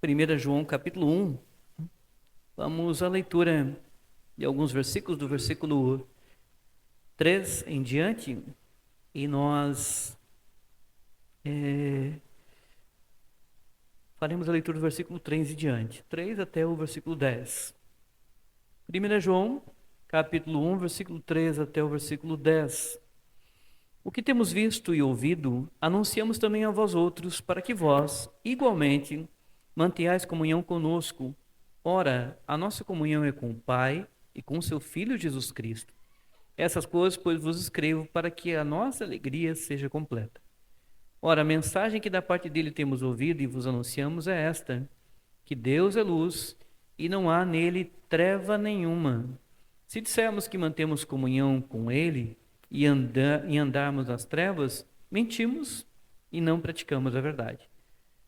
1 João capítulo 1. Vamos à leitura de alguns versículos, do versículo 3 em diante, e nós faremos a leitura do versículo 3 em diante, 3 até o versículo 10. 1 João capítulo 1, versículo 3 até o versículo 10. O que temos visto e ouvido, anunciamos também a vós outros, para que vós, igualmente, mantenhais comunhão conosco. Ora, a nossa comunhão é com o Pai e com seu Filho Jesus Cristo. Essas coisas, pois, vos escrevo para que a nossa alegria seja completa. Ora, a mensagem que da parte dele temos ouvido e vos anunciamos é esta, que Deus é luz e não há nele treva nenhuma. Se dissermos que mantemos comunhão com ele e andarmos nas trevas, mentimos e não praticamos a verdade.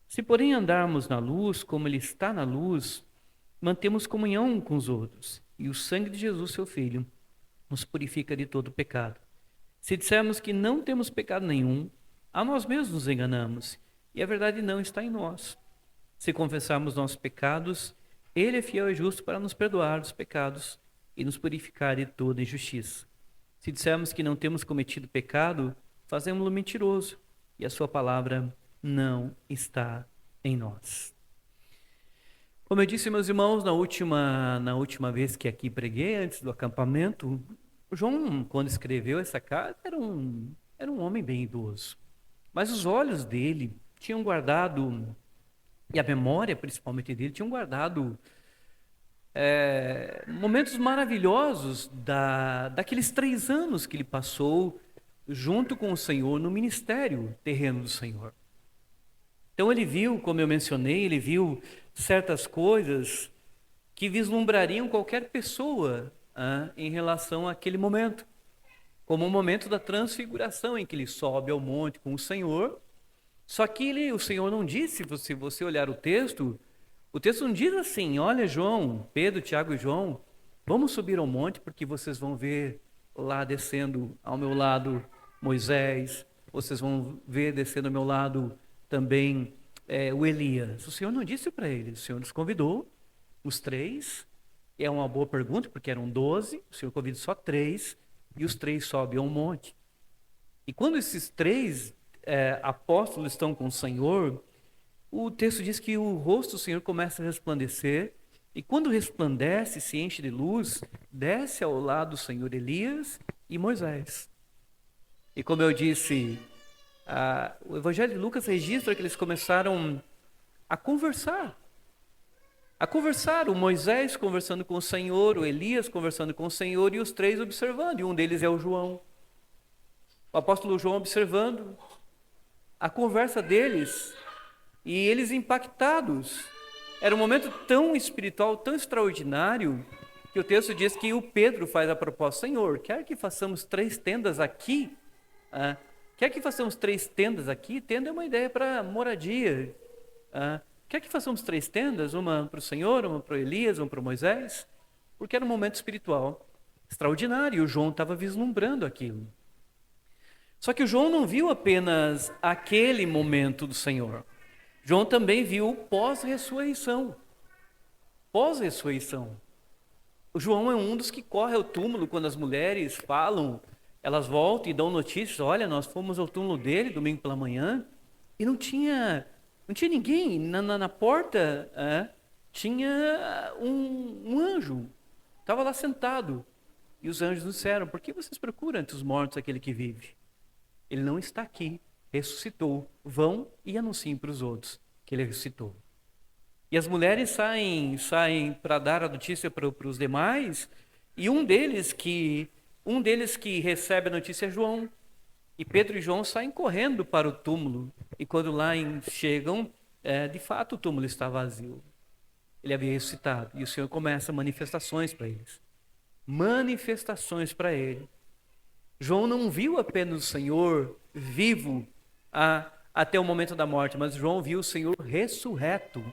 Se, porém, andarmos na luz, como ele está na luz, mantemos comunhão com os outros, e o sangue de Jesus, seu Filho, nos purifica de todo pecado. Se dissermos que não temos pecado nenhum, a nós mesmos nos enganamos, e a verdade não está em nós. Se confessarmos nossos pecados, ele é fiel e justo para nos perdoar dos pecados e nos purificar de toda injustiça. Se dissermos que não temos cometido pecado, fazemos-lo mentiroso, e a sua palavra não está em nós. Como eu disse, meus irmãos, na última vez que aqui preguei, antes do acampamento, João, quando escreveu essa carta, era um homem bem idoso. Mas os olhos dele tinham guardado, e a memória principalmente dele, tinham guardado momentos maravilhosos daqueles 3 anos que ele passou junto com o Senhor no ministério terreno do Senhor. Então ele viu, como eu mencionei, ele viu certas coisas que vislumbrariam qualquer pessoa em relação àquele momento, como o momento da transfiguração em que ele sobe ao monte com o Senhor. Só que o Senhor não disse, se você olhar o texto não diz assim: olha, João, Pedro, Tiago e João, vamos subir ao monte porque vocês vão ver lá descendo ao meu lado Moisés, vocês vão ver descendo ao meu lado também o Elias. O Senhor não disse para eles, o Senhor nos convidou, os 3, é uma boa pergunta porque eram 12, o Senhor convida só 3 e os 3 sobem ao monte. E quando esses 3 apóstolos estão com o Senhor, o texto diz que o rosto do Senhor começa a resplandecer, e quando resplandece, se enche de luz, desce ao lado do Senhor Elias e Moisés. E como eu disse, o Evangelho de Lucas registra que eles começaram a conversar, o Moisés conversando com o Senhor, o Elias conversando com o Senhor, e os 3 observando, e um deles é o João. O apóstolo João observando a conversa deles, e eles impactados. Era um momento tão espiritual, tão extraordinário, que o texto diz que o Pedro faz a proposta: Senhor, quer que façamos 3 tendas aqui? Quer que façamos 3 tendas aqui? Tenda é uma ideia para moradia. Quer que façamos 3 tendas? Uma para o Senhor, uma para o Elias, uma para o Moisés? Porque era um momento espiritual extraordinário, e o João estava vislumbrando aquilo. Só que o João não viu apenas aquele momento do Senhor. João também viu pós-ressurreição. Pós-ressurreição. O João é um dos que corre ao túmulo quando as mulheres falam, elas voltam e dão notícias: olha, nós fomos ao túmulo dele domingo pela manhã e não tinha ninguém. Na porta tinha um anjo, estava lá sentado. E os anjos disseram: por que vocês procuram entre os mortos aquele que vive? Ele não está aqui, ressuscitou. Vão e anunciem para os outros que ele ressuscitou. E as mulheres saem para dar a notícia para os demais, e um deles que recebe a notícia é João. E Pedro e João saem correndo para o túmulo, e quando lá chegam, de fato o túmulo está vazio. Ele havia ressuscitado, e o Senhor começa manifestações para eles. Manifestações para ele. João não viu apenas o Senhor vivo até o momento da morte, mas João viu o Senhor ressurreto.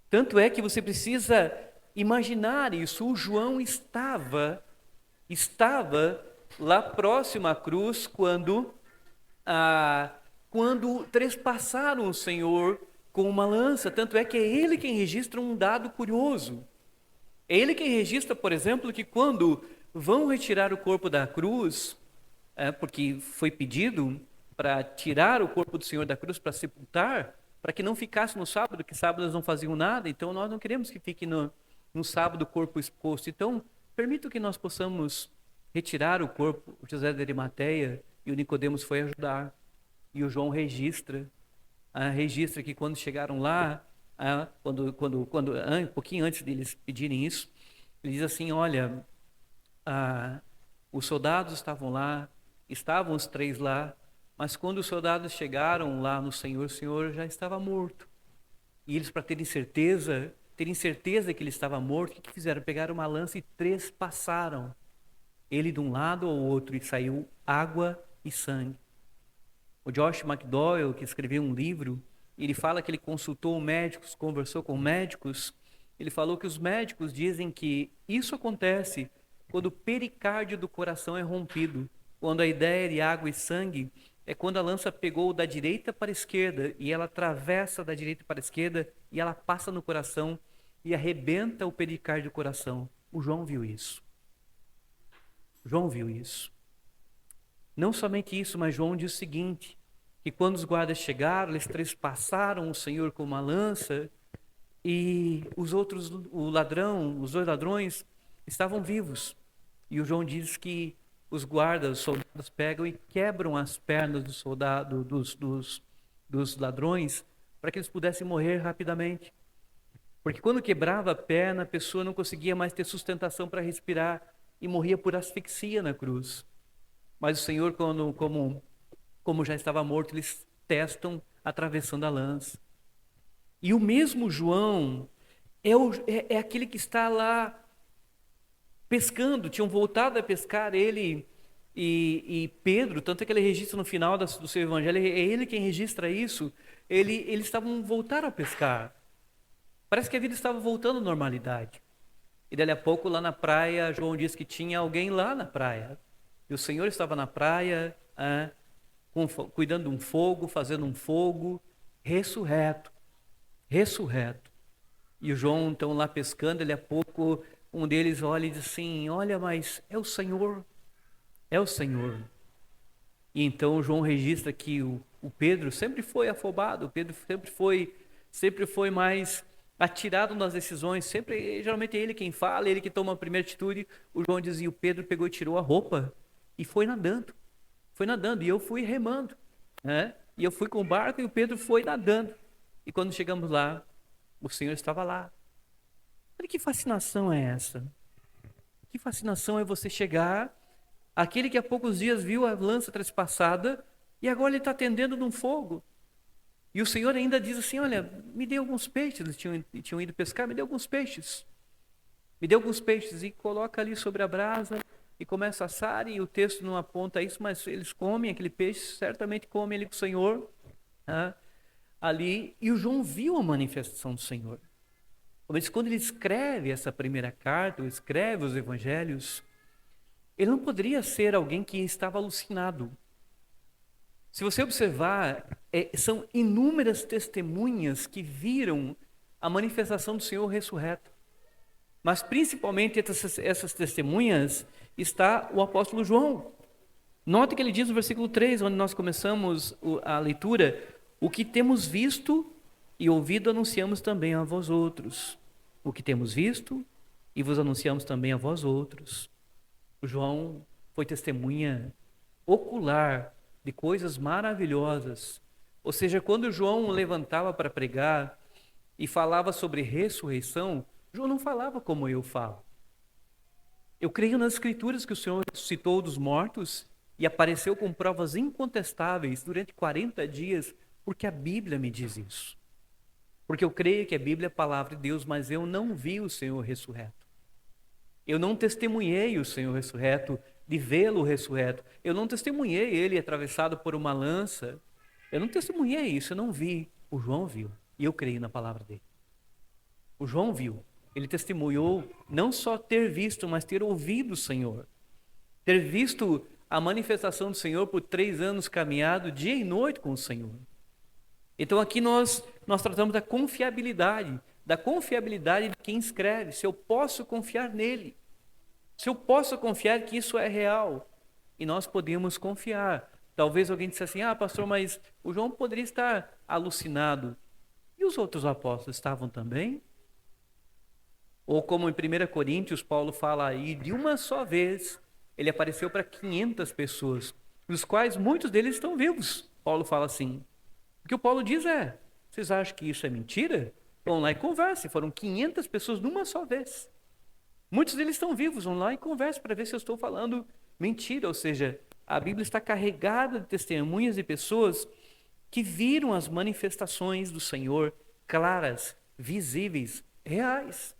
Tanto é que você precisa imaginar isso. O João estava lá próximo à cruz quando trespassaram o Senhor com uma lança. Tanto é que é ele quem registra um dado curioso. É ele quem registra, por exemplo, que quando vão retirar o corpo da cruz, porque foi pedido para tirar o corpo do Senhor da cruz para sepultar, para que não ficasse no sábado, que sábado eles não faziam nada, então nós não queremos que fique no sábado o corpo exposto. Então, permita que nós possamos retirar o corpo. O José de Arimateia e o Nicodemos foi ajudar. E o João registra que quando chegaram lá, um pouquinho antes deles pedirem isso, ele diz assim, olha, os soldados estavam lá, estavam os 3 lá, mas quando os soldados chegaram lá no Senhor, o Senhor já estava morto. E eles, para terem certeza que ele estava morto, o que fizeram? Pegaram uma lança e trespassaram ele de um lado ao outro, e saiu água e sangue. O Josh McDowell, que escreveu um livro, ele fala que ele consultou médicos, conversou com médicos. Ele falou que os médicos dizem que isso acontece quando o pericárdio do coração é rompido. Quando a ideia de água e sangue é quando a lança pegou da direita para a esquerda e ela atravessa da direita para a esquerda e ela passa no coração e arrebenta o pericárdio do coração. O João viu isso. João viu isso. Não somente isso, mas João diz o seguinte, que quando os guardas chegaram, eles trespassaram o Senhor com uma lança e os dois ladrões, estavam vivos. E o João diz que os soldados pegam e quebram as pernas dos ladrões para que eles pudessem morrer rapidamente. Porque quando quebrava a perna, a pessoa não conseguia mais ter sustentação para respirar e morria por asfixia na cruz. Mas o Senhor, como já estava morto, eles testam atravessando a lança. E o mesmo João é aquele que está lá pescando. Tinham voltado a pescar ele e Pedro, tanto é que ele registra no final do seu evangelho, é ele quem registra isso. Eles voltaram a pescar. Parece que a vida estava voltando à normalidade. E dali a pouco, lá na praia, João diz que tinha alguém lá na praia. E o Senhor estava na praia, cuidando de um fogo, fazendo um fogo, ressurreto. E o João, então, lá pescando, dali a pouco, um deles olha e diz assim, olha, mas é o Senhor. E então o João registra que o Pedro sempre foi afobado, o Pedro sempre foi mais atirado nas decisões, geralmente é ele quem fala, ele que toma a primeira atitude. O João dizia, o Pedro pegou e tirou a roupa e foi nadando, e eu fui remando, né? E eu fui com o barco e o Pedro foi nadando, e quando chegamos lá, o Senhor estava lá. Olha que fascinação é essa, que fascinação é você chegar, aquele que há poucos dias viu a lança trespassada, e agora ele está atendendo num fogo. E o Senhor ainda diz assim, olha, me dê alguns peixes. Eles tinham ido pescar, me dê alguns peixes. E coloca ali sobre a brasa e começa a assar. E o texto não aponta isso, mas eles comem aquele peixe, certamente comem ali com o Senhor. Ali. E o João viu a manifestação do Senhor. Mas quando ele escreve essa primeira carta, ou escreve os evangelhos, ele não poderia ser alguém que estava alucinado. Se você observar, são inúmeras testemunhas que viram a manifestação do Senhor ressurreto. Mas principalmente essas testemunhas está o apóstolo João. Note que ele diz no versículo 3, onde nós começamos a leitura, o que temos visto e ouvido anunciamos também a vós outros. O que temos visto e vos anunciamos também a vós outros. O João foi testemunha ocular de coisas maravilhosas. Ou seja, quando João levantava para pregar e falava sobre ressurreição, João não falava como eu falo. Eu creio nas escrituras que o Senhor ressuscitou dos mortos e apareceu com provas incontestáveis durante 40 dias, porque a Bíblia me diz isso. Porque eu creio que a Bíblia é a palavra de Deus, mas eu não vi o Senhor ressurreto. Eu não testemunhei o Senhor ressurreto, de vê-lo ressurreto. Eu não testemunhei ele atravessado por uma lança. Eu não testemunhei isso, eu não vi. O João viu, e eu creio na palavra dele. O João viu, ele testemunhou não só ter visto, mas ter ouvido o Senhor. Ter visto a manifestação do Senhor por 3 anos caminhado dia e noite com o Senhor. Então aqui nós tratamos da confiabilidade de quem escreve, se eu posso confiar nele, se eu posso confiar que isso é real, e nós podemos confiar. Talvez alguém disse assim, pastor, mas o João poderia estar alucinado, e os outros apóstolos estavam também? Ou como em 1 Coríntios, Paulo fala aí, de uma só vez, ele apareceu para 500 pessoas, dos quais muitos deles estão vivos. Paulo fala assim. O que o Paulo diz é, vocês acham que isso é mentira? Vão lá e conversem. Foram 500 pessoas numa só vez. Muitos deles estão vivos, vão lá e conversem para ver se eu estou falando mentira. Ou seja, a Bíblia está carregada de testemunhas de pessoas que viram as manifestações do Senhor claras, visíveis, reais.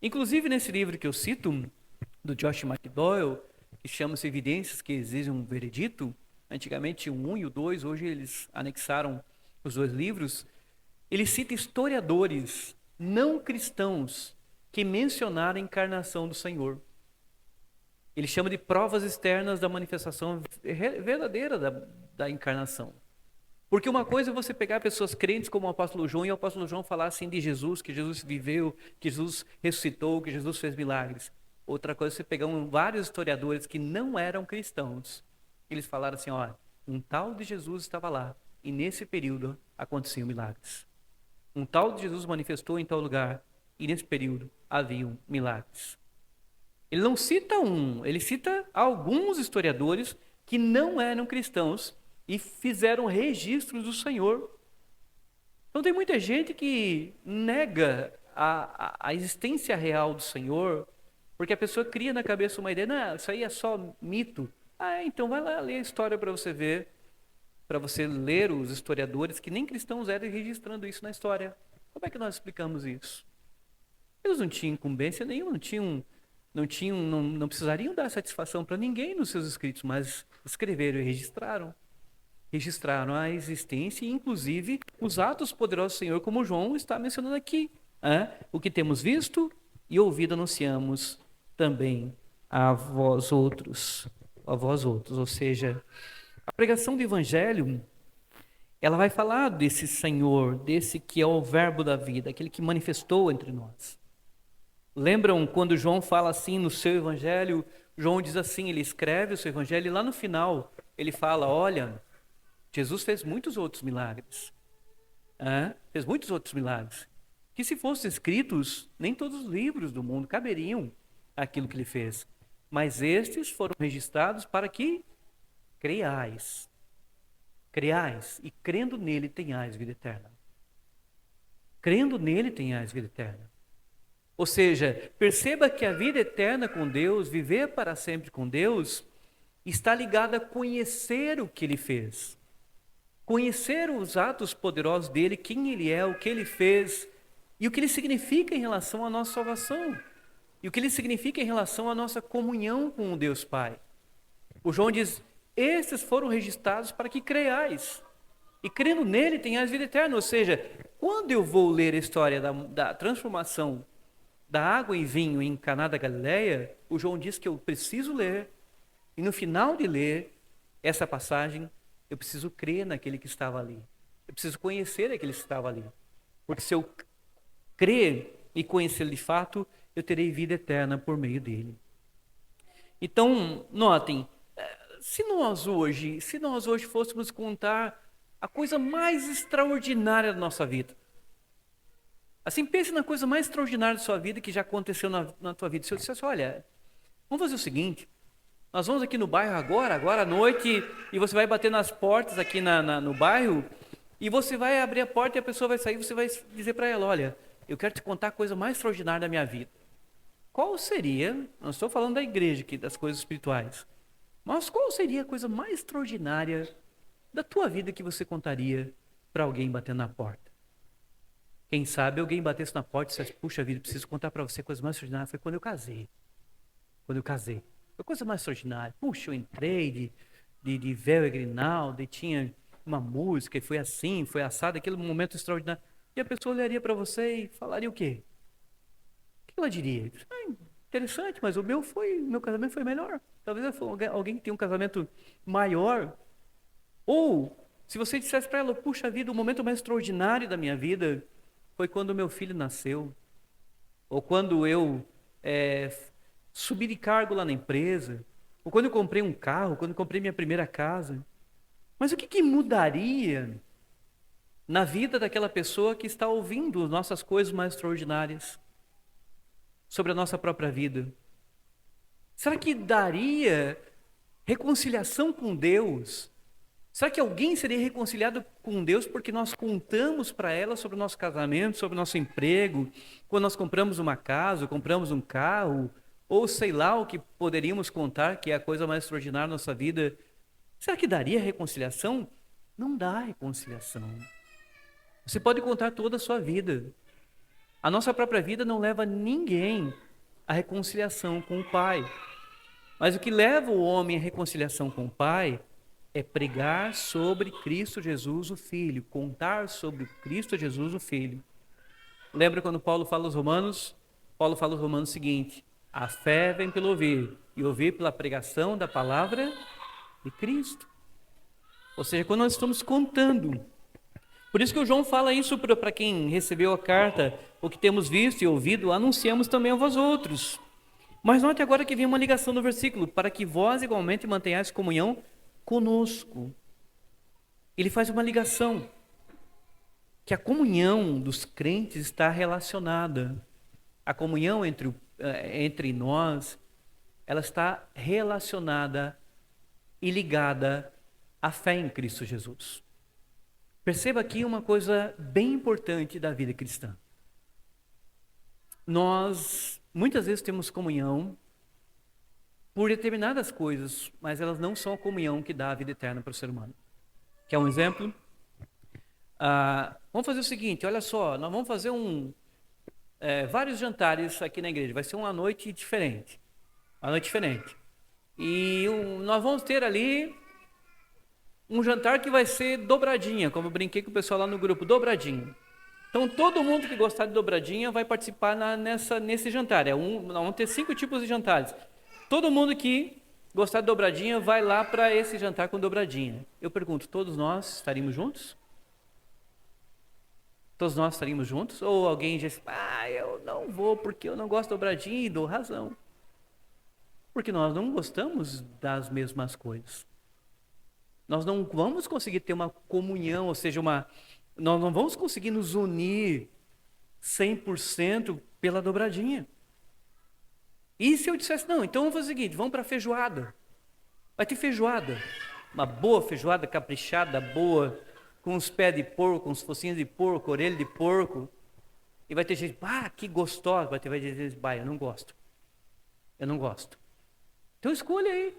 Inclusive nesse livro que eu cito, do Josh McDowell, que chama-se Evidências que Exigem um Veredito, antigamente o 1 e o 2, hoje eles anexaram os dois livros, ele cita historiadores não cristãos que mencionaram a encarnação do Senhor. Ele chama de provas externas da manifestação verdadeira da encarnação. Porque uma coisa é você pegar pessoas crentes como o apóstolo João e o apóstolo João falar assim de Jesus, que Jesus viveu, que Jesus ressuscitou, que Jesus fez milagres. Outra coisa é você pegar vários historiadores que não eram cristãos. Eles falaram assim, um tal de Jesus estava lá e nesse período aconteciam milagres. Um tal de Jesus manifestou em tal lugar e nesse período haviam milagres. Ele não cita ele cita alguns historiadores que não eram cristãos e fizeram registros do Senhor. Então tem muita gente que nega a existência real do Senhor, porque a pessoa cria na cabeça uma ideia, não, isso aí é só mito. Então vai lá ler a história para você ver, para você ler os historiadores que nem cristãos eram registrando isso na história. Como é que nós explicamos isso? Eles não tinham incumbência nenhuma, não precisariam dar satisfação para ninguém nos seus escritos, mas escreveram e registraram a existência e inclusive os atos poderosos do Senhor, como João está mencionando aqui. O que temos visto e ouvido anunciamos também a vós outros. Ou seja, a pregação do Evangelho, ela vai falar desse Senhor, desse que é o verbo da vida, aquele que manifestou entre nós. Lembram quando João fala assim no seu Evangelho? João diz assim, ele escreve o seu Evangelho e lá no final ele fala, olha, Jesus fez muitos outros milagres. Fez muitos outros milagres. Que se fossem escritos, nem todos os livros do mundo caberiam aquilo que ele fez. Mas estes foram registrados para que creiais. Creiais e crendo nele tenhais vida eterna. Crendo nele tenhais vida eterna. Ou seja, perceba que a vida eterna com Deus, viver para sempre com Deus, está ligada a conhecer o que ele fez. Conhecer os atos poderosos dele, quem ele é, o que ele fez e o que ele significa em relação à nossa salvação. E o que ele significa em relação à nossa comunhão com o Deus Pai. O João diz, estes foram registrados para que creiais. E crendo nele tenhais vida eterna. Ou seja, quando eu vou ler a história da transformação da água em vinho em Caná da Galileia, o João diz que eu preciso ler. E no final de ler essa passagem, eu preciso crer naquele que estava ali. Eu preciso conhecer aquele que estava ali. Porque se eu crer e conhecê-lo de fato, eu terei vida eterna por meio dele. Então, notem, se nós hoje fôssemos contar a coisa mais extraordinária da nossa vida. Assim, pense na coisa mais extraordinária da sua vida que já aconteceu na tua vida. Se eu dissesse, olha, vamos fazer o seguinte, nós vamos aqui no bairro agora à noite, e você vai bater nas portas aqui no bairro, e você vai abrir a porta e a pessoa vai sair, você vai dizer para ela, olha, eu quero te contar a coisa mais extraordinária da minha vida. Qual seria, não estou falando da igreja aqui, das coisas espirituais, mas qual seria a coisa mais extraordinária da tua vida que você contaria para alguém batendo na porta? Quem sabe alguém batesse na porta e dissesse, puxa vida, preciso contar para você a coisa mais extraordinária. Foi quando eu casei. Foi a coisa mais extraordinária. Puxa, eu entrei de véu e grinalda e tinha uma música e foi assim, foi assado, aquele momento extraordinário. E a pessoa olharia para você e falaria o quê? O que ela diria? Interessante, mas o meu casamento foi melhor. Talvez alguém que tenha um casamento maior. Ou Se você dissesse para ela, puxa vida, o momento mais extraordinário da minha vida foi quando meu filho nasceu, ou quando eu subi de cargo lá na empresa, ou quando eu comprei um carro, quando eu comprei minha primeira casa. Mas o que mudaria na vida daquela pessoa que está ouvindo nossas coisas mais extraordinárias sobre a nossa própria vida? Será que daria reconciliação com Deus? Será que alguém seria reconciliado com Deus porque nós contamos para ela sobre o nosso casamento, sobre o nosso emprego, quando nós compramos uma casa, compramos um carro, ou sei lá o que poderíamos contar que é a coisa mais extraordinária da nossa vida? Será que daria reconciliação? Não dá reconciliação. Você pode contar toda a sua vida. A nossa própria vida não leva ninguém à reconciliação com o Pai. Mas o que leva o homem à reconciliação com o Pai é pregar sobre Cristo Jesus, o Filho, contar sobre Cristo Jesus, o Filho. Lembra quando Paulo fala aos Romanos? Paulo fala aos Romanos o seguinte: a fé vem pelo ouvir, e ouvir pela pregação da palavra de Cristo. Ou seja, quando nós estamos contando. Por isso que o João fala isso para quem recebeu a carta, o que temos visto e ouvido, anunciamos também a vós outros. Mas note agora que vem uma ligação no versículo, para que vós igualmente mantenhais comunhão conosco. Ele faz uma ligação, que a comunhão dos crentes está relacionada. A comunhão entre nós, ela está relacionada e ligada à fé em Cristo Jesus. Perceba aqui uma coisa bem importante da vida cristã. Nós, muitas vezes, temos comunhão por determinadas coisas, mas elas não são a comunhão que dá a vida eterna para o ser humano. Quer um exemplo? Vamos fazer o seguinte, olha só, nós vamos fazer vários jantares aqui na igreja, vai ser uma noite diferente. E nós vamos ter ali um jantar que vai ser dobradinha, como eu brinquei com o pessoal lá no grupo, dobradinha. Então, todo mundo que gostar de dobradinha vai participar nesse jantar. Nós vamos ter 5 tipos de jantares. Todo mundo que gostar de dobradinha vai lá para esse jantar com dobradinha. Eu pergunto, todos nós estaríamos juntos? Todos nós estaríamos juntos? Ou alguém diz, eu não vou porque eu não gosto de dobradinha, e dou razão. Porque nós não gostamos das mesmas coisas. Nós não vamos conseguir ter uma comunhão, ou seja, nós não vamos conseguir nos unir 100% pela dobradinha. E se eu dissesse, não, então vamos fazer o seguinte, vamos para a feijoada. Vai ter feijoada, uma boa feijoada caprichada, boa, com os pés de porco, com os focinhos de porco, orelha de porco. E vai ter gente, que gostosa, vai ter gente, eu não gosto. Então escolha aí.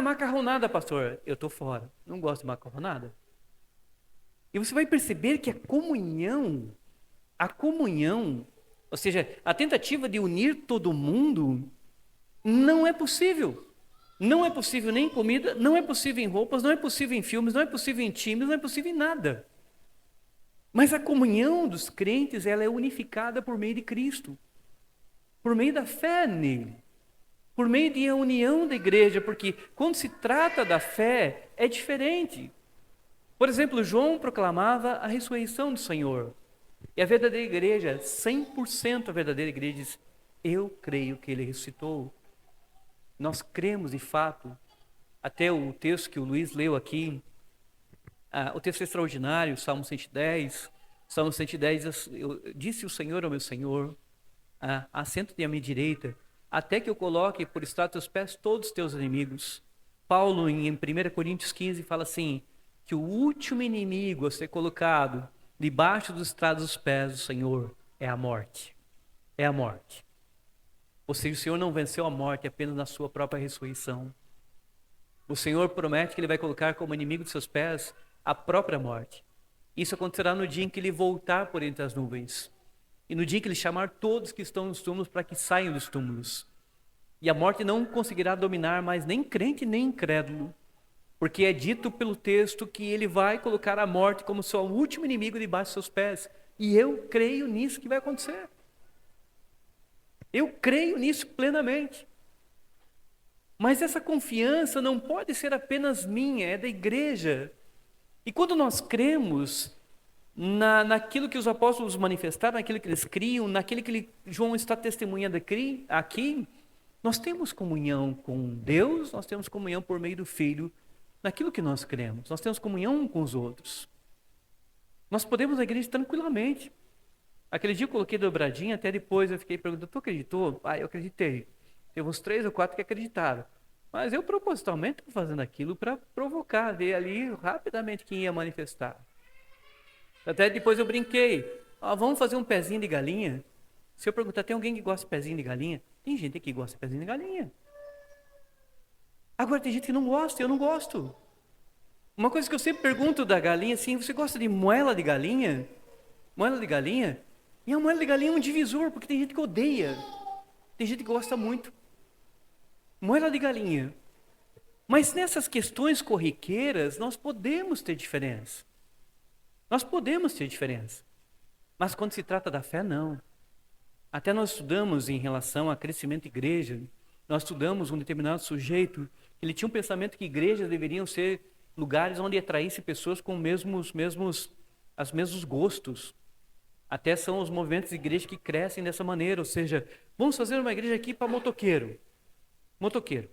Macarronada, pastor. Eu estou fora. Não gosto de macarronada. E você vai perceber que a comunhão, ou seja, a tentativa de unir todo mundo, não é possível. Não é possível nem em comida, não é possível em roupas, não é possível em filmes, não é possível em times, não é possível em nada. Mas a comunhão dos crentes, ela é unificada por meio de Cristo. Por meio da fé nele. Por meio da união da igreja, porque quando se trata da fé, é diferente. Por exemplo, João proclamava a ressurreição do Senhor. E a verdadeira igreja, 100% a verdadeira igreja diz, eu creio que ele ressuscitou. Nós cremos de fato, até o texto que o Luiz leu aqui, o texto extraordinário, Salmo 110. Salmo 110 diz, disse o Senhor ao meu Senhor, assenta-te à minha direita, até que eu coloque por estrado teus pés todos os teus inimigos. Paulo, em 1 Coríntios 15, fala assim, que o último inimigo a ser colocado debaixo dos estrados dos pés do Senhor é a morte. É a morte. Ou seja, o Senhor não venceu a morte apenas na sua própria ressurreição. O Senhor promete que Ele vai colocar como inimigo de seus pés a própria morte. Isso acontecerá no dia em que Ele voltar por entre as nuvens. E no dia que Ele chamar todos que estão nos túmulos para que saiam dos túmulos. E a morte não conseguirá dominar mais nem crente nem incrédulo. Porque é dito pelo texto que Ele vai colocar a morte como seu último inimigo debaixo de seus pés. E eu creio nisso que vai acontecer. Eu creio nisso plenamente. Mas essa confiança não pode ser apenas minha, é da igreja. E quando nós cremos naquilo que os apóstolos manifestaram, naquilo que eles criam, naquilo que João está testemunhando aqui, nós temos comunhão com Deus, nós temos comunhão por meio do Filho, naquilo que nós cremos, nós temos comunhão uns com os outros. Nós podemos na igreja tranquilamente. Aquele dia eu coloquei dobradinha, até depois eu fiquei perguntando, tu acreditou? Ah, eu acreditei. Teve uns 3 ou 4 que acreditaram. Mas eu propositalmente estou fazendo aquilo para provocar, ver ali rapidamente quem ia manifestar. Até depois eu brinquei. Vamos fazer um pezinho de galinha? Se eu perguntar, tem alguém que gosta de pezinho de galinha? Tem gente que gosta de pezinho de galinha. Agora tem gente que não gosta, eu não gosto. Uma coisa que eu sempre pergunto da galinha, assim, você gosta de moela de galinha? Moela de galinha? E a moela de galinha é um divisor, porque tem gente que odeia. Tem gente que gosta muito. Moela de galinha. Mas nessas questões corriqueiras, nós podemos ter diferença. Nós podemos ter diferença. Mas quando se trata da fé, não. Até nós estudamos em relação a crescimento de igreja, nós estudamos um determinado sujeito, ele tinha um pensamento que igrejas deveriam ser lugares onde atraísse pessoas com os mesmos gostos. Até são os movimentos de igreja que crescem dessa maneira, ou seja, vamos fazer uma igreja aqui para motoqueiro. Motoqueiro.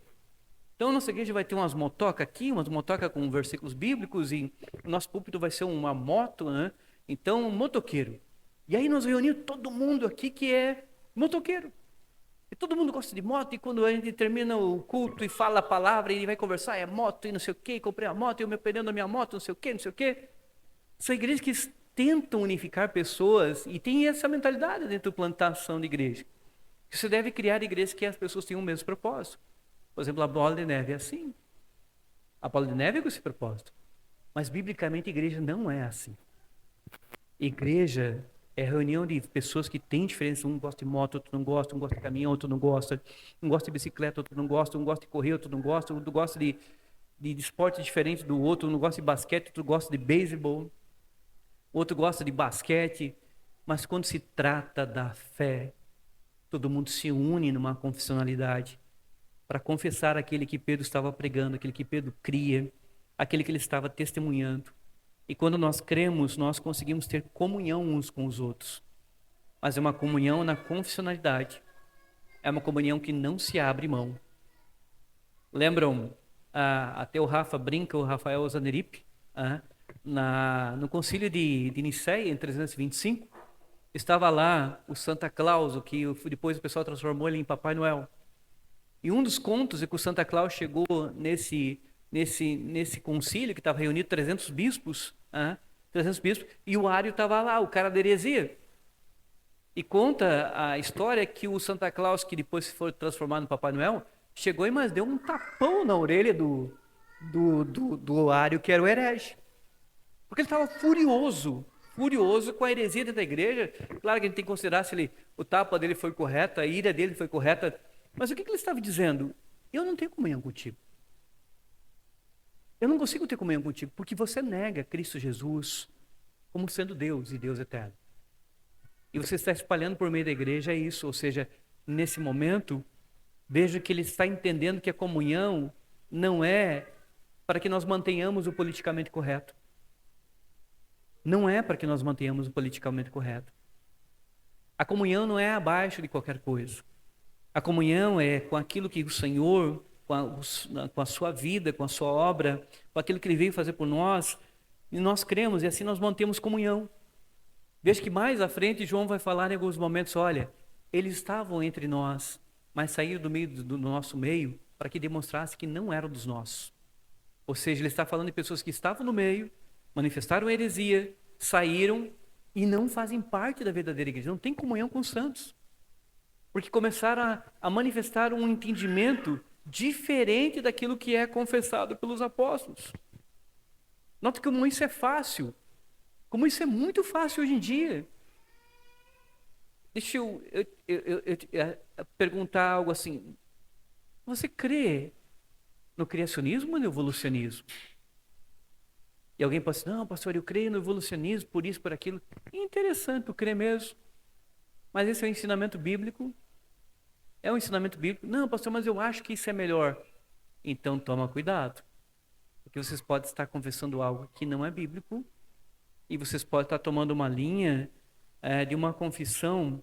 Então, nossa igreja vai ter umas motocas aqui, umas motocas com versículos bíblicos, e o nosso púlpito vai ser uma moto, né? Então, motoqueiro. E aí nós reunimos todo mundo aqui que é motoqueiro. E todo mundo gosta de moto, e quando a gente termina o culto e fala a palavra, ele vai conversar, é moto e não sei o quê, comprei a moto, e o meu pneu da minha moto, não sei o quê, não sei o quê. São igrejas que tentam unificar pessoas, e tem essa mentalidade dentro da plantação de igreja. Você deve criar igrejas que as pessoas tenham o mesmo propósito. Por exemplo, a bola de neve é assim. A bola de neve é com esse propósito. Mas, biblicamente, a igreja não é assim. Igreja é reunião de pessoas que têm diferença. Um gosta de moto, outro não gosta. Um gosta de caminhão, outro não gosta. Um gosta de bicicleta, outro não gosta. Um gosta de correr, outro não gosta. Um gosta de esporte diferente do outro. Um não gosta de basquete, outro gosta de beisebol. Outro gosta de basquete. Mas quando se trata da fé, todo mundo se une numa confessionalidade para confessar aquele que Pedro estava pregando, aquele que Pedro cria, aquele que ele estava testemunhando. E quando nós cremos, nós conseguimos ter comunhão uns com os outros. Mas é uma comunhão na confessionalidade. É uma comunhão que não se abre mão. Lembram, até o Rafa brinca, o Rafael Zaneripe, no concílio de Nicéia, em 325, estava lá o Santa Claus, que depois o pessoal transformou ele em Papai Noel. E um dos contos é que o Santa Claus chegou nesse concílio, que estava reunido 300 bispos, 300 bispos, e o Ário estava lá, o cara da heresia. E conta a história que o Santa Claus, que depois se foi transformado no Papai Noel, chegou e mais deu um tapão na orelha do Ário, que era o herege. Porque ele estava furioso com a heresia dentro da igreja. Claro que a gente tem que considerar se o tapa dele foi correto, a ira dele foi correta. Mas o que ele estava dizendo? Eu não tenho comunhão contigo. Eu não consigo ter comunhão contigo, porque você nega Cristo Jesus como sendo Deus e Deus eterno. E você está espalhando por meio da igreja isso, ou seja, nesse momento, vejo que ele está entendendo que a comunhão não é para que nós mantenhamos o politicamente correto. Não é para que nós mantenhamos o politicamente correto. A comunhão não é abaixo de qualquer coisa. A comunhão é com aquilo que o Senhor, com a sua vida, com a sua obra, com aquilo que Ele veio fazer por nós, e nós cremos, e assim nós mantemos comunhão. Veja que mais à frente João vai falar em alguns momentos, olha, eles estavam entre nós, mas saíram do nosso meio para que demonstrasse que não eram dos nossos. Ou seja, ele está falando de pessoas que estavam no meio, manifestaram heresia, saíram e não fazem parte da verdadeira igreja, não tem comunhão com os santos. Porque começaram a manifestar um entendimento diferente daquilo que é confessado pelos apóstolos. Nota como isso é fácil, como isso é muito fácil hoje em dia. Deixa eu perguntar algo assim, você crê no criacionismo ou no evolucionismo? E alguém pode dizer, não, pastor, eu creio no evolucionismo, por isso, por aquilo. Interessante, tu crê mesmo. Mas esse é um ensinamento bíblico? É um ensinamento bíblico? Não, pastor, mas eu acho que isso é melhor. Então toma cuidado. Porque vocês podem estar confessando algo que não é bíblico e vocês podem estar tomando uma linha de uma confissão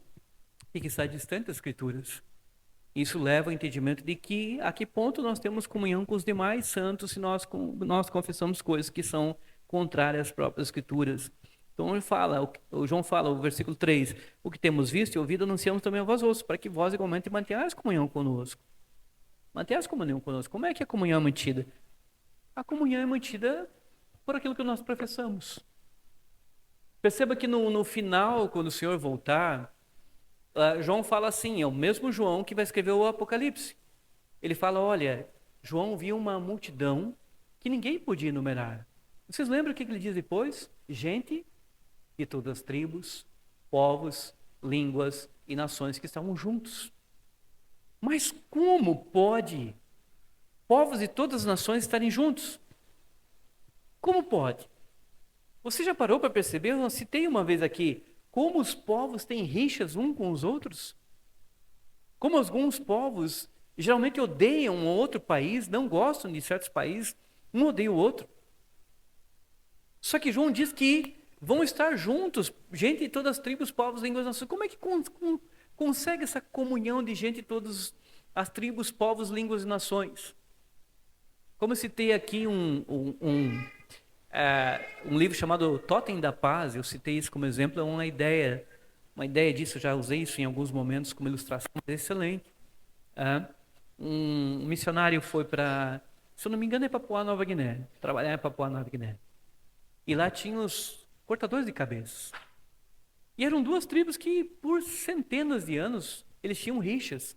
que está distante das Escrituras. Isso leva ao entendimento de que a que ponto nós temos comunhão com os demais santos se nós confessamos coisas que são contrárias às próprias Escrituras. Então ele fala, o João fala, o versículo 3, o que temos visto e ouvido anunciamos também a vós outros, para que vós igualmente mantenhais comunhão conosco. Mantenhais comunhão conosco. Como é que a comunhão é mantida? A comunhão é mantida por aquilo que nós professamos. Perceba que no final, quando o Senhor voltar, João fala assim, é o mesmo João que vai escrever o Apocalipse. Ele fala, olha, João viu uma multidão que ninguém podia enumerar. Vocês lembram o que ele diz depois? Gente de todas as tribos, povos, línguas e nações que estavam juntos. Mas como pode povos de todas as nações estarem juntos? Como pode? Você já parou para perceber? Eu citei uma vez aqui, como os povos têm rixas uns com os outros? Como alguns povos geralmente odeiam um outro país, não gostam de certos países, um odeia o outro. Só que João diz que vão estar juntos, gente de todas as tribos, povos, línguas e nações. Como é que consegue essa comunhão de gente de todas as tribos, povos, línguas e nações? Como eu citei aqui um livro chamado Totem da Paz, eu citei isso como exemplo, é uma ideia disso, eu já usei isso em alguns momentos como ilustração, mas é excelente. Um missionário foi para, se eu não me engano, é Papua Nova Guiné, trabalhar em Papua Nova Guiné. E lá tinha os cortadores de cabeças. E eram duas tribos que, por centenas de anos, eles tinham rixas.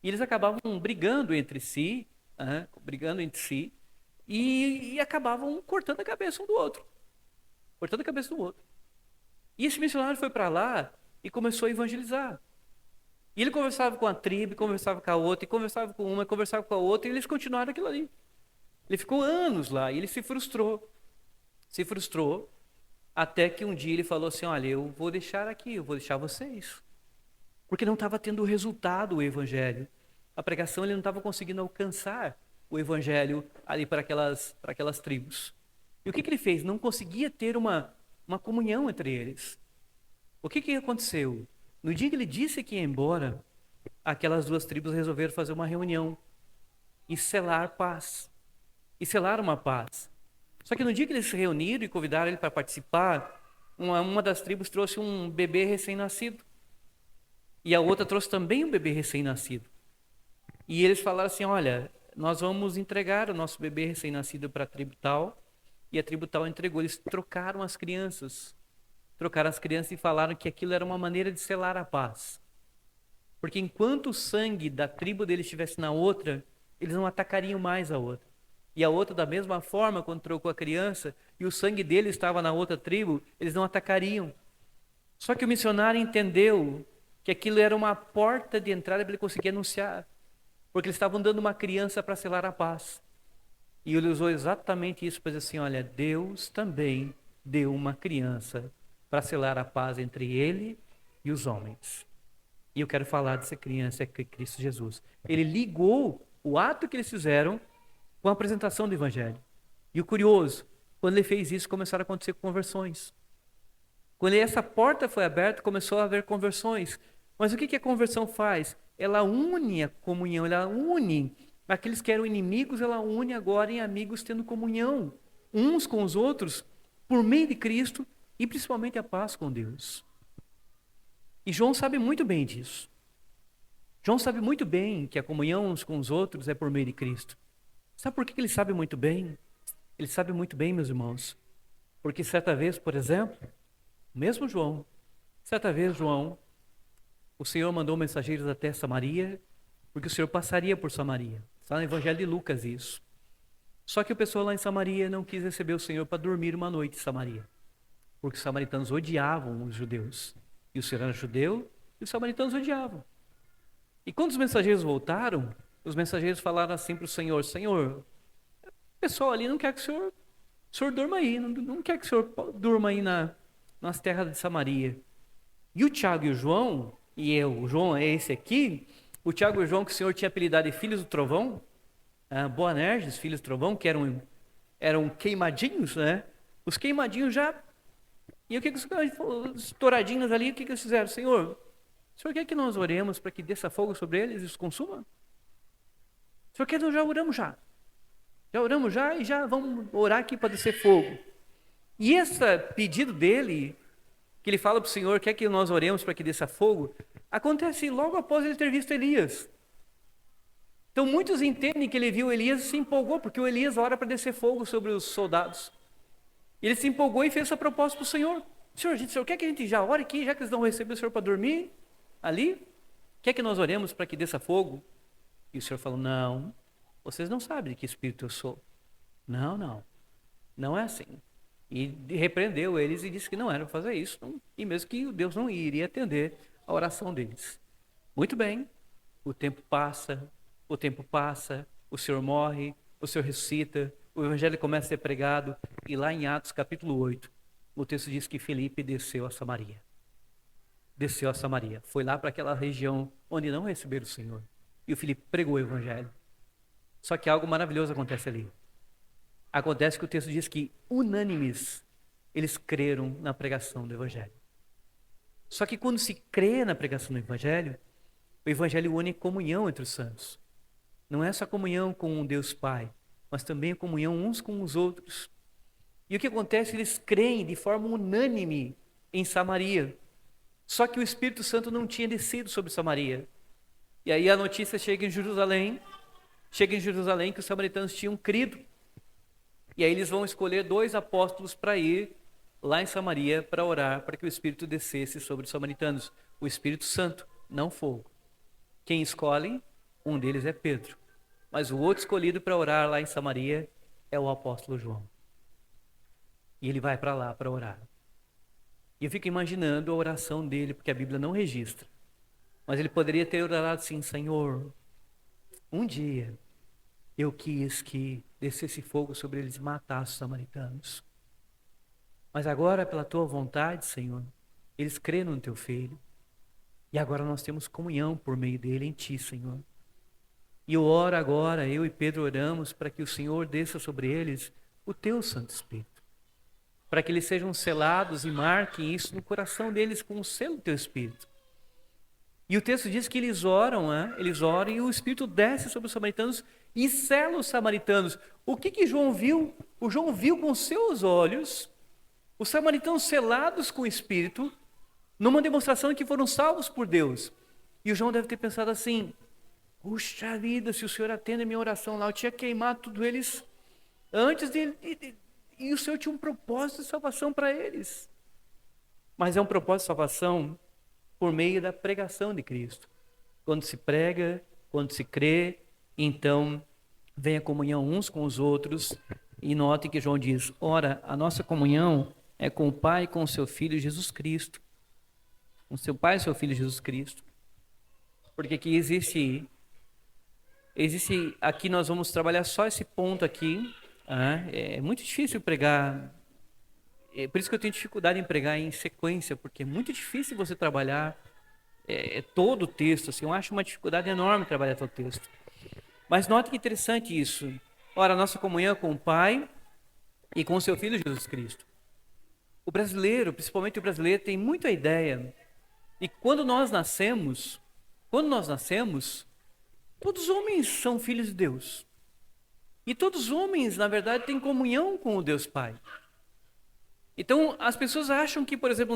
E eles acabavam brigando entre si, e acabavam cortando a cabeça um do outro. Cortando a cabeça do outro. E esse missionário foi para lá e começou a evangelizar. E ele conversava com a tribo, conversava com a outra, e conversava com uma, conversava com a outra, e eles continuaram aquilo ali. Ele ficou anos lá e ele se frustrou. Até que um dia ele falou assim, olha, eu vou deixar vocês. Porque não estava tendo resultado o evangelho. A pregação ele não estava conseguindo alcançar o evangelho ali para aquelas tribos. E o que ele fez? Não conseguia ter uma comunhão entre eles. O que aconteceu? No dia que ele disse que ia embora, aquelas duas tribos resolveram fazer uma reunião e selar paz. E selaram uma paz. Só que no dia que eles se reuniram e convidaram ele para participar, uma das tribos trouxe um bebê recém-nascido. E a outra trouxe também um bebê recém-nascido. E eles falaram assim, olha, nós vamos entregar o nosso bebê recém-nascido para a tribo tal. E a tribo tal entregou. Eles trocaram as crianças e falaram que aquilo era uma maneira de selar a paz. Porque enquanto o sangue da tribo deles estivesse na outra, eles não atacariam mais a outra. E a outra, da mesma forma, quando trocou a criança, e o sangue dele estava na outra tribo, eles não atacariam. Só que o missionário entendeu que aquilo era uma porta de entrada para ele conseguir anunciar. Porque eles estavam dando uma criança para selar a paz. E ele usou exatamente isso para dizer assim, olha, Deus também deu uma criança para selar a paz entre ele e os homens. E eu quero falar dessa criança, é Cristo Jesus. Ele ligou o ato que eles fizeram com a apresentação do Evangelho. E o curioso, quando ele fez isso, começaram a acontecer conversões. Quando essa porta foi aberta, começou a haver conversões. Mas o que a conversão faz? Ela une a comunhão, ela une aqueles que eram inimigos, ela une agora em amigos tendo comunhão, uns com os outros, por meio de Cristo e principalmente a paz com Deus. E João sabe muito bem disso. João sabe muito bem que a comunhão uns com os outros é por meio de Cristo. Sabe por que ele sabe muito bem? Ele sabe muito bem, meus irmãos. Porque certa vez, por exemplo, mesmo João, o Senhor mandou mensageiros até Samaria, porque o Senhor passaria por Samaria. Está no Evangelho de Lucas isso. Só que o pessoal lá em Samaria não quis receber o Senhor para dormir uma noite em Samaria. Porque os samaritanos odiavam os judeus. E o Senhor era judeu e os samaritanos odiavam. E quando os mensageiros voltaram, os mensageiros falaram assim para o Senhor, Senhor, o pessoal ali não quer que o Senhor durma aí, não quer que o Senhor durma aí nas terras de Samaria. E o Tiago e o João, o João é esse aqui, o Tiago e o João que o Senhor tinha apelidado de filhos do trovão, Boanerges, filhos do trovão, que eram eram queimadinhos, né? Os queimadinhos já... E o que os touradinhos ali, o que eles fizeram? Senhor, o Senhor quer que nós oremos para que desça fogo sobre eles e os consuma? O Senhor quer que nós já oramos já? Já oramos já e já vamos orar aqui para descer fogo. E esse pedido dele, que ele fala para o Senhor, quer que nós oremos para que desça fogo, acontece logo após ele ter visto Elias. Então muitos entendem que ele viu Elias e se empolgou, porque o Elias ora para descer fogo sobre os soldados. Ele se empolgou e fez essa proposta para o Senhor. Senhor, quer que a gente já ore aqui, já que eles não recebem o Senhor para dormir ali? Quer que nós oremos para que desça fogo? E o Senhor falou, não, vocês não sabem de que espírito eu sou. Não é assim. E repreendeu eles e disse que não era fazer isso, e mesmo que Deus não iria atender a oração deles. Muito bem, o tempo passa, o Senhor morre, o Senhor ressuscita, o Evangelho começa a ser pregado, e lá em Atos capítulo 8, o texto diz que Filipe desceu a Samaria. Foi lá para aquela região onde não receberam o Senhor. E o Filipe pregou o Evangelho. Só que algo maravilhoso acontece ali. Acontece que o texto diz que, unânimes, eles creram na pregação do Evangelho. Só que quando se crê na pregação do Evangelho, o Evangelho une comunhão entre os santos. Não é só comunhão com o Deus Pai, mas também a comunhão uns com os outros. E o que acontece? Eles creem de forma unânime em Samaria. Só que o Espírito Santo não tinha descido sobre Samaria. E aí a notícia chega em Jerusalém que os samaritanos tinham crido. E aí eles vão escolher 2 apóstolos para ir lá em Samaria para orar, para que o Espírito descesse sobre os samaritanos. O Espírito Santo, não fogo. Quem escolhe? Um deles é Pedro. Mas o outro escolhido para orar lá em Samaria é o apóstolo João. E ele vai para lá para orar. E eu fico imaginando a oração dele, porque a Bíblia não registra. Mas ele poderia ter orado assim, Senhor, um dia eu quis que descesse fogo sobre eles e matasse os samaritanos. Mas agora, pela tua vontade, Senhor, eles creram no teu Filho. E agora nós temos comunhão por meio dele em ti, Senhor. E eu oro agora, eu e Pedro oramos para que o Senhor desça sobre eles o teu Santo Espírito. Para que eles sejam selados e marquem isso no coração deles com o selo do teu Espírito. E o texto diz que eles oram e o Espírito desce sobre os samaritanos e sela os samaritanos. O que João viu? O João viu com seus olhos os samaritanos selados com o Espírito, numa demonstração de que foram salvos por Deus. E o João deve ter pensado assim, puxa vida, se o Senhor atende a minha oração lá, eu tinha queimado tudo eles antes e o Senhor tinha um propósito de salvação para eles. Mas é um propósito de salvação por meio da pregação de Cristo. Quando se prega, quando se crê, então vem a comunhão uns com os outros. E note que João diz, ora, a nossa comunhão é com o Pai e com o seu Filho Jesus Cristo. Com seu Pai e seu Filho Jesus Cristo. Porque aqui existe, aqui nós vamos trabalhar só esse ponto aqui. É muito difícil pregar. É por isso que eu tenho dificuldade em pregar em sequência, porque é muito difícil você trabalhar todo o texto. Assim, eu acho uma dificuldade enorme trabalhar todo o texto. Mas note que interessante isso. Ora, a nossa comunhão é com o Pai e com o seu Filho Jesus Cristo. O brasileiro, principalmente o brasileiro, tem muita ideia. E quando nós nascemos, todos os homens são filhos de Deus. E todos os homens, na verdade, têm comunhão com o Deus Pai. Então, as pessoas acham que, por exemplo,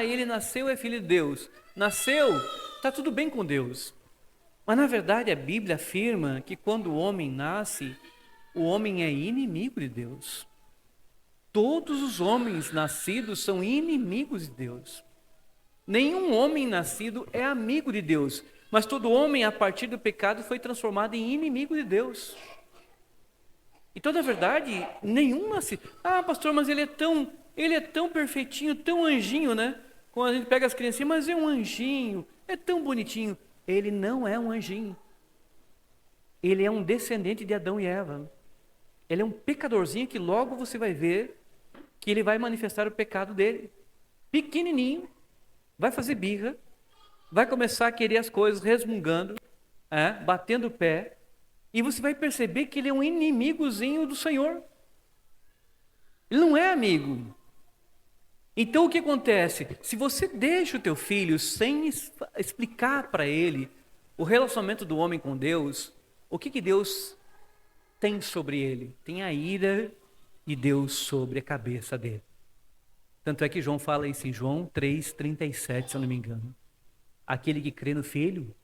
ele nasceu, é filho de Deus. Nasceu, está tudo bem com Deus. Mas, na verdade, a Bíblia afirma que quando o homem nasce, o homem é inimigo de Deus. Todos os homens nascidos são inimigos de Deus. Nenhum homem nascido é amigo de Deus. Mas todo homem, a partir do pecado, foi transformado em inimigo de Deus. Então, na verdade, nenhum nascido. Pastor, mas ele é tão perfeitinho, tão anjinho, né? Quando a gente pega as criancinhas, mas é um anjinho, é tão bonitinho. Ele não é um anjinho. Ele é um descendente de Adão e Eva. Ele é um pecadorzinho que logo você vai ver que ele vai manifestar o pecado dele. Pequenininho, vai fazer birra, vai começar a querer as coisas resmungando, batendo o pé. E você vai perceber que ele é um inimigozinho do Senhor. Ele não é amigo. Então o que acontece? Se você deixa o teu filho sem explicar para ele o relacionamento do homem com Deus, o que Deus tem sobre ele? Tem a ira de Deus sobre a cabeça dele. Tanto é que João fala isso em João 3,37, se eu não me engano. Aquele que crê no Filho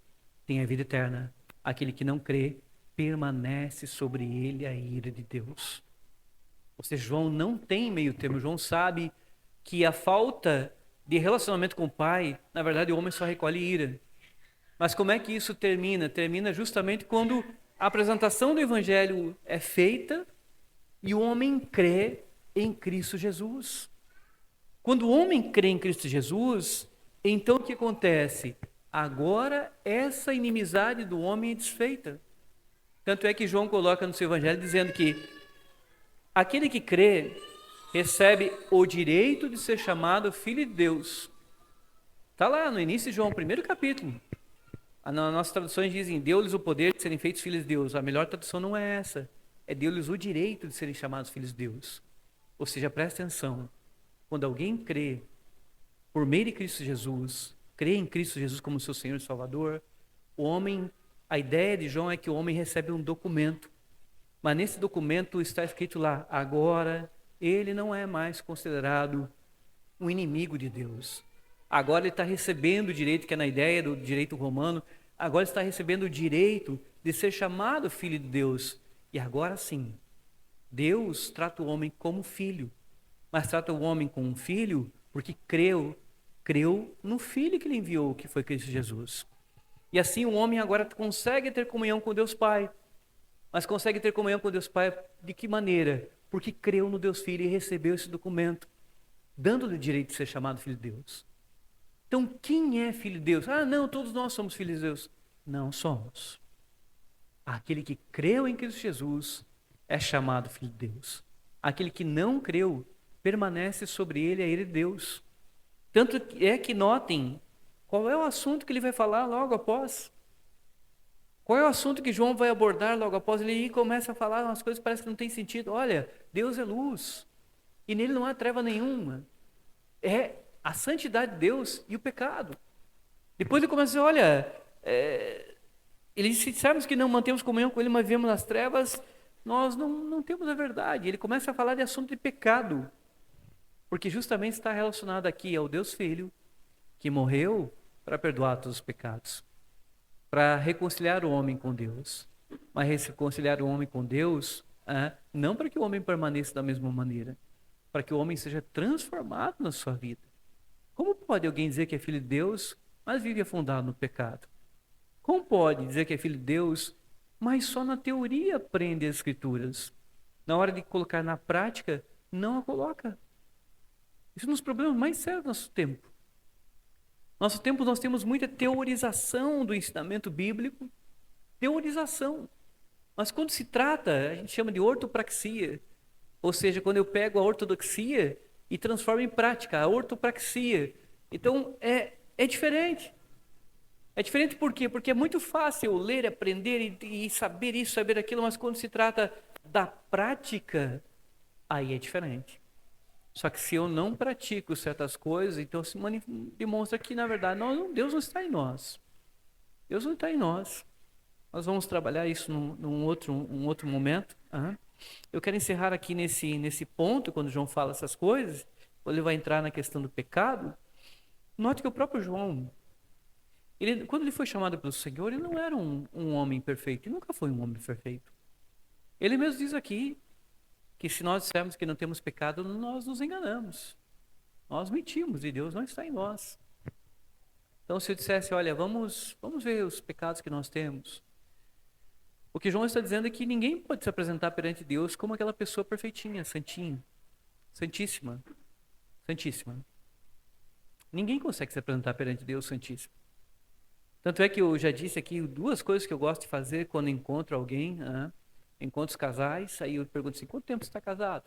tem a vida eterna. Aquele que não crê, permanece sobre ele a ira de Deus. Ou seja, João não tem meio termo. João sabe que a falta de relacionamento com o Pai, na verdade o homem só recolhe ira. Mas como é que isso termina? Termina justamente quando a apresentação do Evangelho é feita e o homem crê em Cristo Jesus. Quando o homem crê em Cristo Jesus, então o que acontece? Agora essa inimizade do homem é desfeita. Tanto é que João coloca no seu Evangelho dizendo que aquele que crê recebe o direito de ser chamado filho de Deus. Está lá no início de João, primeiro capítulo. Nas nossas traduções dizem, deu-lhes o poder de serem feitos filhos de Deus. A melhor tradução não é essa. É deu-lhes o direito de serem chamados filhos de Deus. Ou seja, presta atenção. Quando alguém crê por meio de Cristo Jesus, crê em Cristo Jesus como seu Senhor e Salvador, o homem, a ideia de João é que o homem recebe um documento. Mas nesse documento está escrito lá, agora ele não é mais considerado um inimigo de Deus. Agora ele está recebendo o direito, que é na ideia do direito romano, agora ele está recebendo o direito de ser chamado filho de Deus. E agora sim, Deus trata o homem como filho, mas trata o homem como um filho porque creu no Filho que ele enviou, que foi Cristo Jesus. E assim o homem agora consegue ter comunhão com Deus Pai. Mas consegue ter comunhão com Deus Pai de que maneira? Porque creu no Deus Filho e recebeu esse documento, dando-lhe o direito de ser chamado filho de Deus. Então, quem é filho de Deus? Ah, não, todos nós somos filhos de Deus. Não somos. Aquele que creu em Cristo Jesus é chamado filho de Deus. Aquele que não creu, permanece sobre ele a ira de Deus. Tanto é que notem, qual é o assunto que ele vai falar logo após? Qual é o assunto que João vai abordar logo após? Ele começa a falar umas coisas que parece que não tem sentido. Olha, Deus é luz, e nele não há treva nenhuma. É a santidade de Deus e o pecado. Depois ele começa a dizer, olha, ele disse, se dissermos que não mantemos comunhão com ele, mas vivemos nas trevas, nós não temos a verdade. Ele começa a falar de assunto de pecado, porque justamente está relacionado aqui ao Deus Filho, que morreu para perdoar todos os pecados, para reconciliar o homem com Deus. Mas reconciliar o homem com Deus, não para que o homem permaneça da mesma maneira, para que o homem seja transformado na sua vida. Como pode alguém dizer que é filho de Deus, mas vive afundado no pecado? Como pode dizer que é filho de Deus, mas só na teoria aprende as Escrituras? Na hora de colocar na prática, não a coloca. Isso é um dos problemas mais sérios do nosso tempo. Nosso tempo nós temos muita teorização do ensinamento bíblico, teorização. Mas quando se trata, a gente chama de ortopraxia, ou seja, quando eu pego a ortodoxia e transformo em prática, a ortopraxia. Então, é diferente. É diferente por quê? Porque é muito fácil ler, aprender e saber isso, saber aquilo, mas quando se trata da prática, aí é diferente. Só que se eu não pratico certas coisas, então se demonstra que, na verdade, Deus não está em nós. Deus não está em nós. Nós vamos trabalhar isso num outro momento. Eu quero encerrar aqui nesse ponto, quando João fala essas coisas, quando ele vai entrar na questão do pecado. Note que o próprio João, quando ele foi chamado pelo Senhor, ele não era um homem perfeito. Ele nunca foi um homem perfeito. Ele mesmo diz aqui que se nós dissermos que não temos pecado, nós nos enganamos. Nós mentimos e Deus não está em nós. Então, se eu dissesse, olha, vamos ver os pecados que nós temos. O que João está dizendo é que ninguém pode se apresentar perante Deus como aquela pessoa perfeitinha, santinha, santíssima, santíssima. Ninguém consegue se apresentar perante Deus santíssimo. Tanto é que eu já disse aqui duas coisas que eu gosto de fazer quando encontro alguém, encontro os casais, aí eu pergunto assim, quanto tempo você está casado?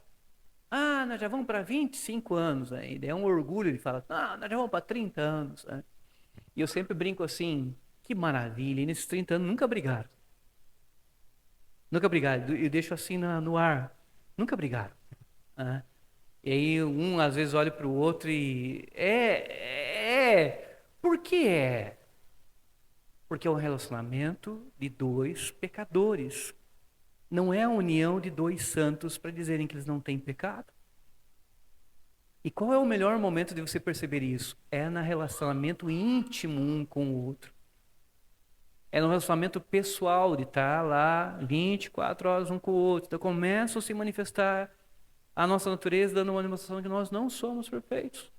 Nós já vamos para 25 anos. Aí é um orgulho de falar, nós já vamos para 30 anos. E eu sempre brinco assim, que maravilha, e nesses 30 anos nunca brigaram. Nunca brigaram. Eu deixo assim no ar. Nunca brigaram. Ah. E aí um às vezes olha para o outro e por que é? Porque é um relacionamento de dois pecadores. Não é a união de dois santos para dizerem que eles não têm pecado. E qual é o melhor momento de você perceber isso? É no relacionamento íntimo um com o outro. É no relacionamento pessoal de estar lá 24 horas um com o outro. Então começa a se manifestar a nossa natureza, dando uma demonstração de que nós não somos perfeitos.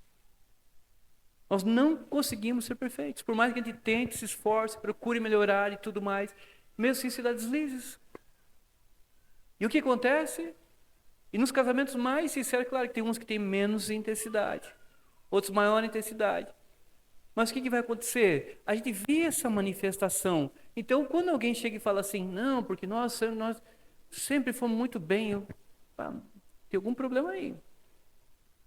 Nós não conseguimos ser perfeitos. Por mais que a gente tente, se esforce, procure melhorar e tudo mais, mesmo assim se dá deslizes. E o que acontece? E nos casamentos mais sinceros, claro que tem uns que têm menos intensidade, outros maior intensidade. Mas o que vai acontecer? A gente vê essa manifestação. Então, quando alguém chega e fala assim, não, porque nós sempre fomos muito bem, tem algum problema aí.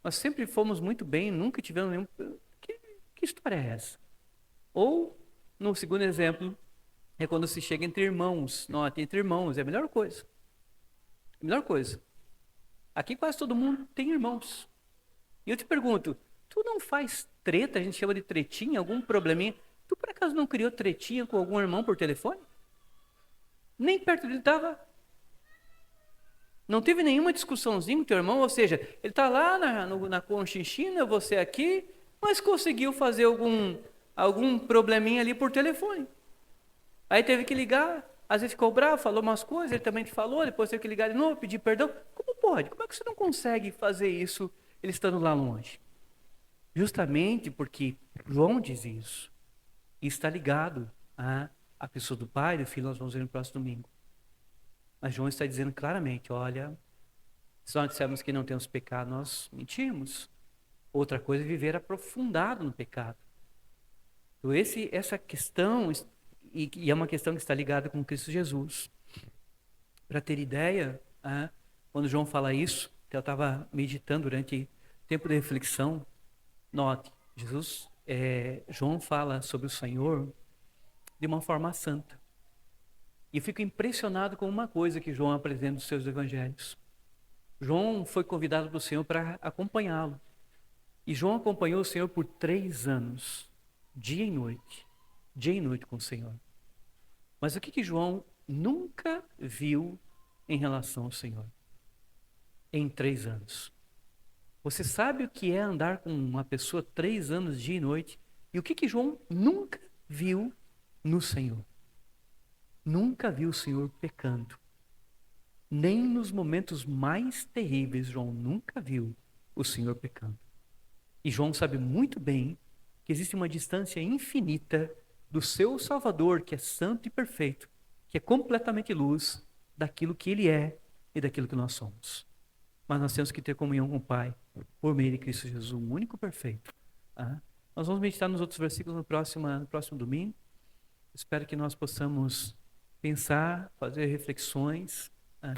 Nós sempre fomos muito bem, nunca tivemos nenhum... Que história é essa? Ou, no segundo exemplo, é quando se chega entre irmãos. Não, entre irmãos, é a melhor coisa. A melhor coisa. Aqui quase todo mundo tem irmãos. E eu te pergunto, tu não faz treta, a gente chama de tretinha, algum probleminha? Tu por acaso não criou tretinha com algum irmão por telefone? Nem perto dele estava. Não teve nenhuma discussãozinha com teu irmão, ou seja, ele está lá na Conchinchina, você aqui, mas conseguiu fazer algum probleminha ali por telefone. Aí teve que ligar, às vezes ficou bravo, falou umas coisas, ele também te falou, depois teve que ligar de novo, pedir perdão. Como pode? Como é que você não consegue fazer isso ele estando lá longe? Justamente porque João diz isso. E está ligado à pessoa do Pai e do Filho, nós vamos ver no próximo domingo. Mas João está dizendo claramente, olha, se nós dissermos que não temos pecado, nós mentimos. Outra coisa é viver aprofundado no pecado. Então essa questão, e é uma questão que está ligada com Cristo Jesus. Para ter ideia, quando João fala isso, que eu estava meditando durante o tempo de reflexão, note, João fala sobre o Senhor de uma forma santa. E eu fico impressionado com uma coisa que João apresenta nos seus evangelhos. João foi convidado pelo Senhor para acompanhá-lo. E João acompanhou o Senhor por 3 anos, dia e noite com o Senhor. Mas o que João nunca viu em relação ao Senhor? Em 3 anos. Você sabe o que é andar com uma pessoa 3 anos, dia e noite? E o que João nunca viu no Senhor? Nunca viu o Senhor pecando. Nem nos momentos mais terríveis, João nunca viu o Senhor pecando. E João sabe muito bem que existe uma distância infinita do seu Salvador, que é santo e perfeito, que é completamente luz daquilo que ele é e daquilo que nós somos. Mas nós temos que ter comunhão com o Pai, por meio de Cristo Jesus, o único perfeito. Nós vamos meditar nos outros versículos no próximo domingo. Espero que nós possamos pensar, fazer reflexões.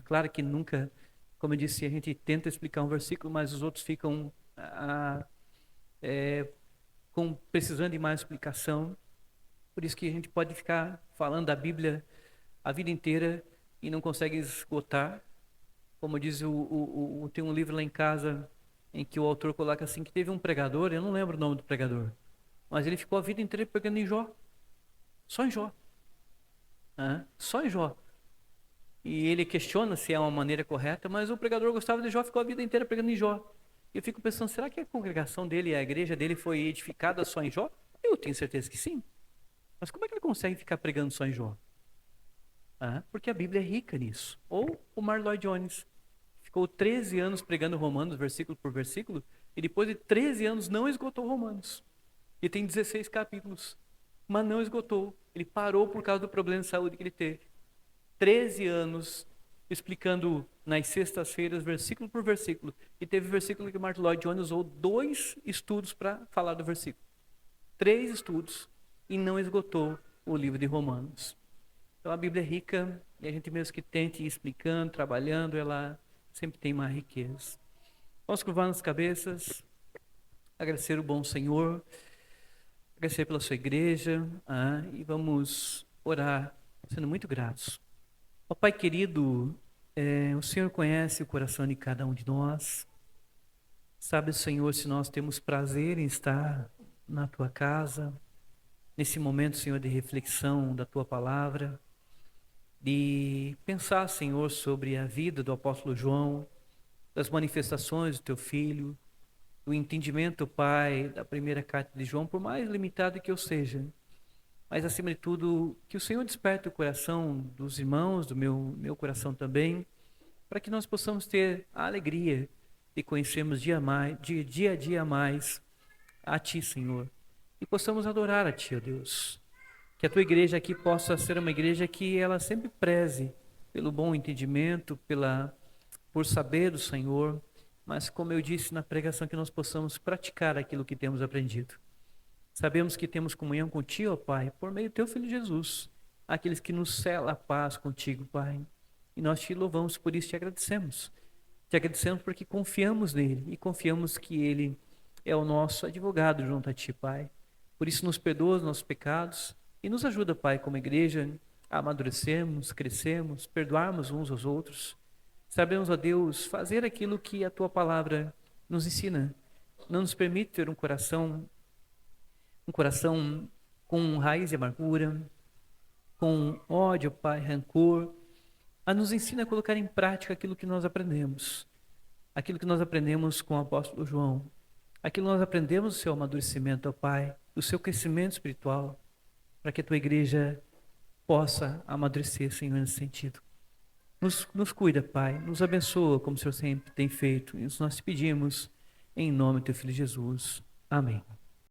Claro que nunca, como eu disse, a gente tenta explicar um versículo, mas os outros ficam precisando de mais explicação. Por isso que a gente pode ficar falando da Bíblia a vida inteira e não consegue esgotar. Como diz, tem um livro lá em casa em que o autor coloca assim, que teve um pregador, eu não lembro o nome do pregador, mas ele ficou a vida inteira pregando em Jó. Só em Jó. Só em Jó. E ele questiona se é uma maneira correta, mas o pregador gostava de Jó, ficou a vida inteira pregando em Jó. E eu fico pensando, será que a congregação dele, a igreja dele foi edificada só em Jó? Eu tenho certeza que sim. Mas como é que ele consegue ficar pregando só em Jó? Porque a Bíblia é rica nisso. Ou o Martin Lloyd Jones ficou 13 anos pregando Romanos, versículo por versículo, e depois de 13 anos não esgotou Romanos. E tem 16 capítulos, mas não esgotou. Ele parou por causa do problema de saúde que ele teve. 13 anos explicando nas sextas-feiras, versículo por versículo. E teve versículo que Martin Lloyd Jones usou 2 estudos para falar do versículo. 3 estudos e não esgotou o livro de Romanos. Então a Bíblia é rica e a gente mesmo que tente ir explicando, trabalhando, ela sempre tem mais riqueza. Vamos curvar nas cabeças, agradecer o bom Senhor, agradecer pela sua igreja, e vamos orar, sendo muito gratos. Ó Ó Pai querido, o Senhor conhece o coração de cada um de nós. Sabe, Senhor, se nós temos prazer em estar na Tua casa, nesse momento, Senhor, de reflexão da Tua palavra, de pensar, Senhor, sobre a vida do apóstolo João, das manifestações do Teu Filho, do entendimento, Pai, da primeira carta de João, por mais limitado que eu seja. Mas, acima de tudo, que o Senhor desperte o coração dos irmãos, do meu coração também, para que nós possamos ter a alegria de conhecermos dia a dia mais a Ti, Senhor, e possamos adorar a Ti, ó Deus. Que a Tua igreja aqui possa ser uma igreja que ela sempre preze pelo bom entendimento, por saber do Senhor, mas, como eu disse na pregação, que nós possamos praticar aquilo que temos aprendido. Sabemos que temos comunhão contigo, ó Pai, por meio do Teu Filho Jesus, aqueles que nos sela a paz contigo, Pai. E nós Te louvamos, por isso Te agradecemos. Te agradecemos porque confiamos nele e confiamos que Ele é o nosso advogado junto a Ti, Pai. Por isso nos perdoa os nossos pecados e nos ajuda, Pai, como igreja, a amadurecermos, crescermos, perdoarmos uns aos outros. Sabemos, ó Deus, fazer aquilo que a Tua palavra nos ensina. Não nos permite ter um coração com raiz de amargura, com ódio, Pai, rancor. Nos ensina a colocar em prática aquilo que nós aprendemos. Aquilo que nós aprendemos com o apóstolo João. Aquilo que nós aprendemos do seu amadurecimento, ó Pai, do seu crescimento espiritual, para que a Tua igreja possa amadurecer, Senhor, nesse sentido. Nos cuida, Pai, nos abençoa, como o Senhor sempre tem feito. Isso nós te pedimos, em nome do Teu Filho Jesus. Amém.